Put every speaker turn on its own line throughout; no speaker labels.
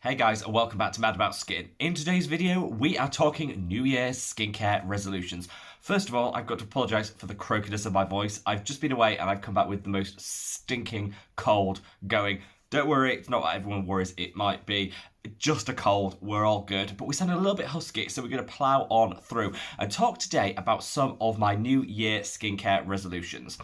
Hey guys, and welcome back to Mad About Skin. In today's video, we are talking New Year's skincare resolutions. First of all, I've got to apologise for the croakiness of my voice. I've just been away and I've come back with the most stinking cold going. Don't worry, it's not what everyone worries it might be. Just a cold, we're all good, but we sound a little bit husky, so we're going to plough on through and talk today about some of my New Year skincare resolutions.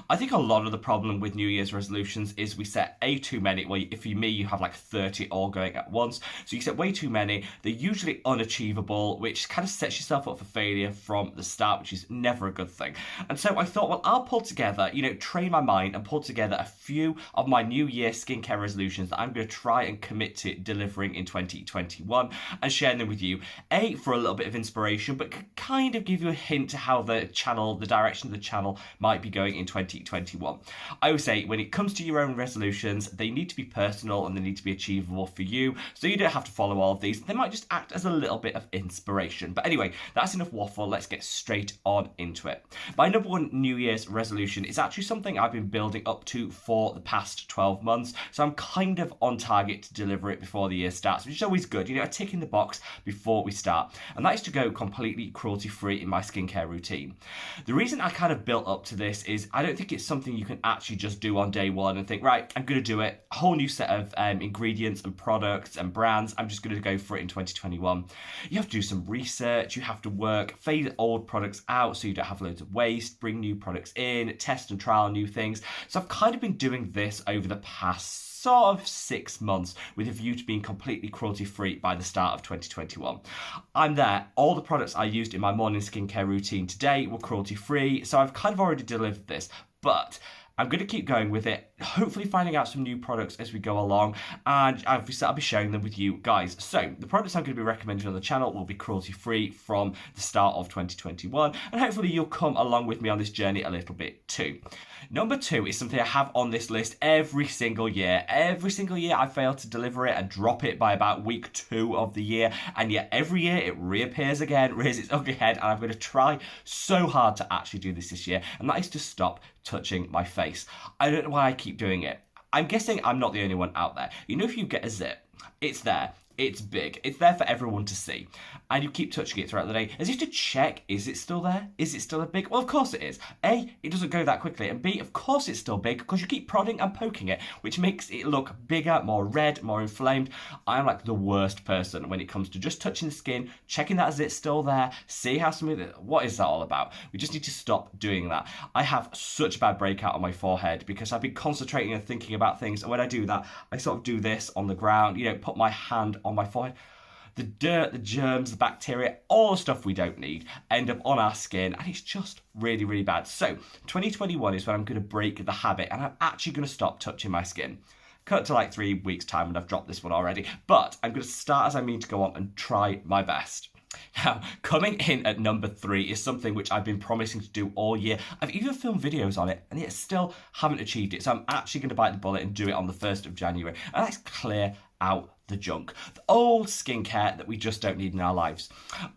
I think a lot of the problem with New Year's resolutions is we set too many. Well, if you me, you have like 30 all going at once, so you set way too many. They're usually unachievable, which kind of sets yourself up for failure from the start, which is never a good thing. And so I thought, well, I'll pull together, train my mind and pull together a few of my New Year skincare resolutions that I'm going to try and commit to delivering in 2021 and sharing them with you. For a little bit of inspiration, but kind of give you a hint to how the direction of the channel might be going in 2021. I would say when it comes to your own resolutions, they need to be personal and they need to be achievable for you. So you don't have to follow all of these. They might just act as a little bit of inspiration. But anyway, that's enough waffle. Let's get straight on into it. My number one New Year's resolution is actually something I've been building up to for the past 12 months. So I'm kind of on target to deliver it before the year starts, which is always good. A tick in the box before we start. And that is to go completely cruelty-free in my skincare routine. The reason I kind of built up to this is I don't think it's something you can actually just do on day one and think, right, I'm going to do it. A whole new set of ingredients and products and brands. I'm just going to go for it in 2021. You have to do some research. You have to work, fade old products out so you don't have loads of waste, bring new products in, test and trial new things. So I've kind of been doing this over the past sort of 6 months with a view to being completely cruelty-free by the start of 2021. I'm there. All the products I used in my morning skincare routine today were cruelty-free, so I've kind of already delivered this, but I'm going to keep going with it, hopefully finding out some new products as we go along, and obviously I'll be sharing them with you guys. So the products I'm going to be recommending on the channel will be cruelty-free from the start of 2021, and hopefully you'll come along with me on this journey a little bit too. Number 2 is something I have on this list every single year. Every single year I fail to deliver it and drop it by about week 2 of the year, and yet every year it reappears again, rears its ugly head, and I'm going to try so hard to actually do this year, and that is to stop touching my face. I don't know why I keep doing it. I'm guessing I'm not the only one out there. If you get a zit, it's there. It's big. It's there for everyone to see. And you keep touching it throughout the day as if to check, is it still there? Is it still big? Well, of course it is. A, it doesn't go that quickly. And B, of course it's still big because you keep prodding and poking it, which makes it look bigger, more red, more inflamed. I'm like the worst person when it comes to just touching the skin, checking that is it still there, see how smooth it is. What is that all about? We just need to stop doing that. I have such a bad breakout on my forehead because I've been concentrating and thinking about things. And when I do that, I sort of do this on the ground, put my hand on my forehead. The dirt, the germs, the bacteria, all the stuff we don't need end up on our skin, and it's just really, really bad. So 2021 is when I'm going to break the habit and I'm actually going to stop touching my skin. Cut to like 3 weeks time and I've dropped this one already, but I'm going to start as I mean to go on and try my best. Now, coming in at number 3 is something which I've been promising to do all year. I've even filmed videos on it and yet still haven't achieved it. So I'm actually going to bite the bullet and do it on the 1st of January. And that's clear out the junk. The old skincare that we just don't need in our lives.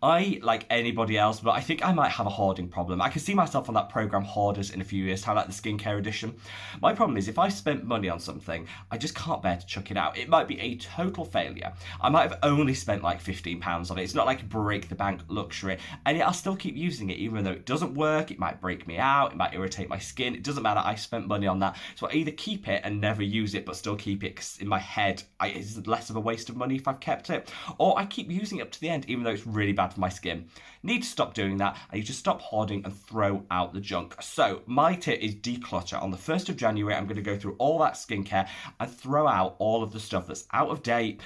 I, like anybody else, but I think I might have a hoarding problem. I can see myself on that program Hoarders in a few years time, like the skincare edition. My problem is if I spent money on something, I just can't bear to chuck it out. It might be a total failure. I might have only spent like £15 on it. It's not like break the bank luxury, and yet I'll still keep using it even though it doesn't work. It might break me out. It might irritate my skin. It doesn't matter. I spent money on that. So I either keep it and never use it, but still keep it 'cause in my head, it's less of a waste of money if I've kept it, or I keep using it up to the end even though it's really bad for my skin. Need to stop doing that. I need to stop hoarding and throw out the junk. So my tip is declutter. On the 1st of January I'm going to go through all that skincare and throw out all of the stuff that's out of date,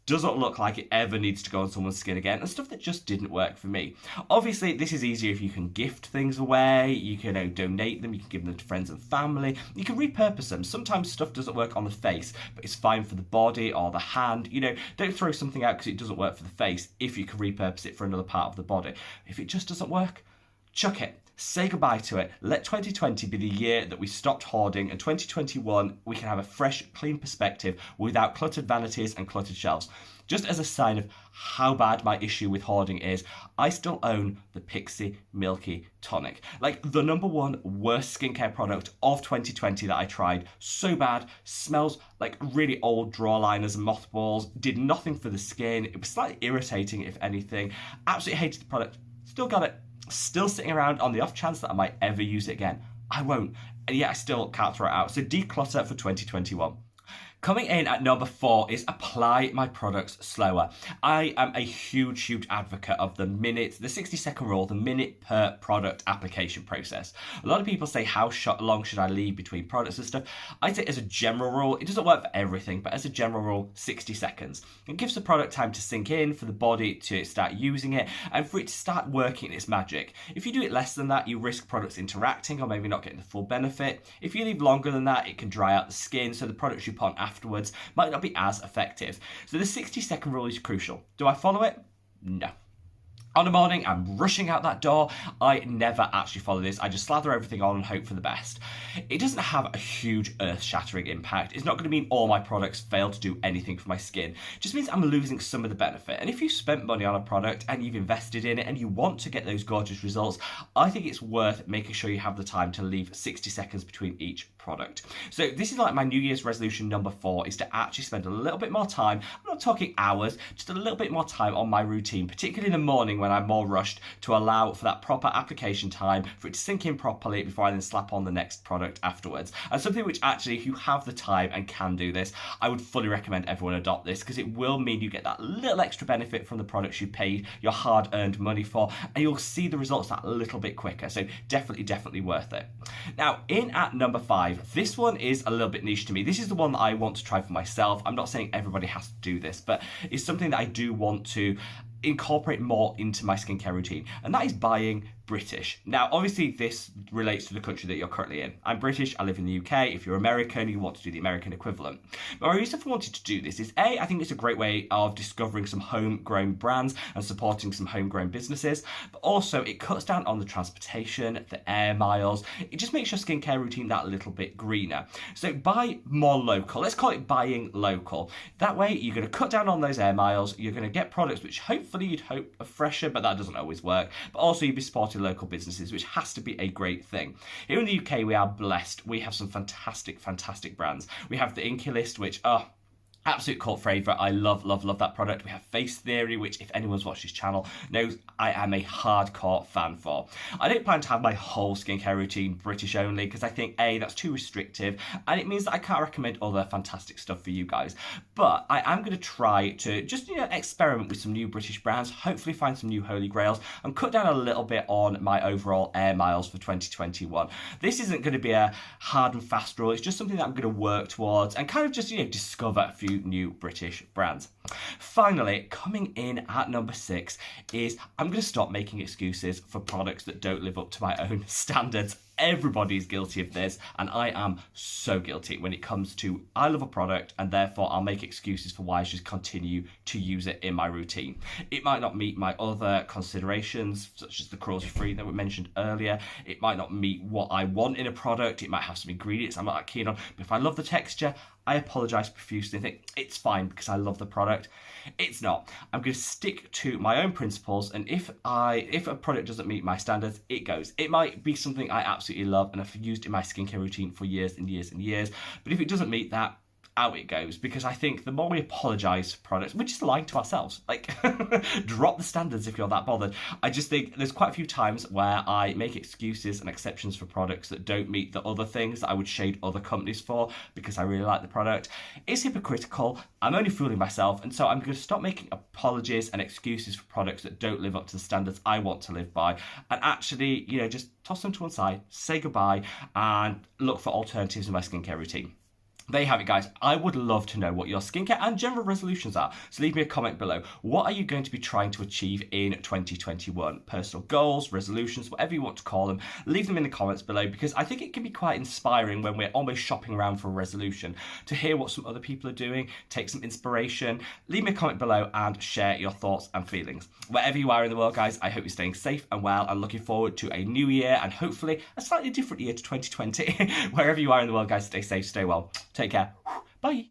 doesn't look like it ever needs to go on someone's skin again, and stuff that just didn't work for me. Obviously, this is easier if you can gift things away, you can donate them, you can give them to friends and family, you can repurpose them. Sometimes stuff doesn't work on the face, but it's fine for the body or the hand. Don't throw something out because it doesn't work for the face if you can repurpose it for another part of the body. If it just doesn't work, Chuck it. Say goodbye to it. Let 2020 be the year that we stopped hoarding, and 2021 we can have a fresh, clean perspective without cluttered vanities and cluttered shelves. Just as a sign of how bad my issue with hoarding is, I still own the Pixi Milky Tonic. Like the number one worst skincare product of 2020 that I tried. So bad, smells like really old drawer liners and mothballs, did nothing for the skin. It was slightly irritating, if anything. Absolutely hated the product. Still got it. Still sitting around on the off chance that I might ever use it again. I won't. And yet I still can't throw it out. So declutter for 2021. Coming in at number 4 is apply my products slower. I am a huge advocate of the 60-second rule, the minute per product application process. A lot of people say how long should I leave between products and stuff. I say as a general rule, it doesn't work for everything, but as a general rule, 60 seconds. It gives the product time to sink in, for the body to start using it, and for it to start working its magic. If you do it less than that, you risk products interacting or maybe not getting the full benefit. If you leave longer than that, it can dry out the skin, so the products you put on afterwards might not be as effective. So the 60-second rule is crucial. Do I follow it? No. On a morning, I'm rushing out that door. I never actually follow this. I just slather everything on and hope for the best. It doesn't have a huge earth-shattering impact. It's not going to mean all my products fail to do anything for my skin. It just means I'm losing some of the benefit. And if you spent money on a product and you've invested in it and you want to get those gorgeous results, I think it's worth making sure you have the time to leave 60 seconds between each product. So this is like my New Year's resolution number 4, is to actually spend a little bit more time. I'm not talking hours, just a little bit more time on my routine, particularly in the morning when I'm more rushed, to allow for that proper application time, for it to sink in properly before I then slap on the next product afterwards. And something which actually, if you have the time and can do this, I would fully recommend everyone adopt this, because it will mean you get that little extra benefit from the products you paid your hard-earned money for, and you'll see the results that little bit quicker. So definitely worth it. Now, in at number 5, this one is a little bit niche to me. This is the one that I want to try for myself. I'm not saying everybody has to do this, but it's something that I do want to incorporate more into my skincare routine, and that is buying British. Now, obviously, this relates to the country that you're currently in. I'm British, I live in the UK. If you're American, you want to do the American equivalent. But my reason for wanting to do this is, A, I think it's a great way of discovering some homegrown brands and supporting some homegrown businesses, but also it cuts down on the transportation, the air miles. It just makes your skincare routine that little bit greener. So buy more local. Let's call it buying local. That way, you're going to cut down on those air miles. You're going to get products which hopefully you'd hope are fresher, but that doesn't always work. But also you'd be supporting local businesses, which has to be a great thing. Here in the UK, we are blessed. We have some fantastic brands. We have the Inky List, which are absolute cult favourite. I love that product. We have Face Theory, which if anyone's watched this channel knows I am a hardcore fan for. I don't plan to have my whole skincare routine British only, because I think, A, that's too restrictive, and it means that I can't recommend other fantastic stuff for you guys. But I am going to try to just, experiment with some new British brands, hopefully find some new holy grails, and cut down a little bit on my overall air miles for 2021. This isn't going to be a hard and fast rule. It's just something that I'm going to work towards and kind of just, discover a few new British brands. Finally, coming in at number 6 is I'm going to stop making excuses for products that don't live up to my own standards. Everybody's guilty of this, and I am so guilty when it comes to I love a product and therefore I'll make excuses for why I should continue to use it in my routine. It might not meet my other considerations, such as the cruelty-free that we mentioned earlier. It might not meet what I want in a product. It might have some ingredients I'm not that keen on, but if I love the texture, I apologise profusely and think it's fine because I love the product. It's not. I'm going to stick to my own principles, and if a product doesn't meet my standards, it goes. It might be something I absolutely love and I've used in my skincare routine for years and years and years, but if it doesn't meet that, out it goes, because I think the more we apologise for products, we're just lying to ourselves. Like, drop the standards if you're that bothered. I just think there's quite a few times where I make excuses and exceptions for products that don't meet the other things that I would shade other companies for because I really like the product. It's hypocritical. I'm only fooling myself, and so I'm going to stop making apologies and excuses for products that don't live up to the standards I want to live by, and actually, just toss them to one side, say goodbye, and look for alternatives in my skincare routine. there you have it, guys. I would love to know what your skincare and general resolutions are. So leave me a comment below. What are you going to be trying to achieve in 2021? Personal goals, resolutions, whatever you want to call them. Leave them in the comments below, because I think it can be quite inspiring when we're almost shopping around for a resolution to hear what some other people are doing, take some inspiration. Leave me a comment below and share your thoughts and feelings. Wherever you are in the world, guys, I hope you're staying safe and well, and looking forward to a new year and hopefully a slightly different year to 2020. Wherever you are in the world, guys, stay safe, stay well. Take care. Bye.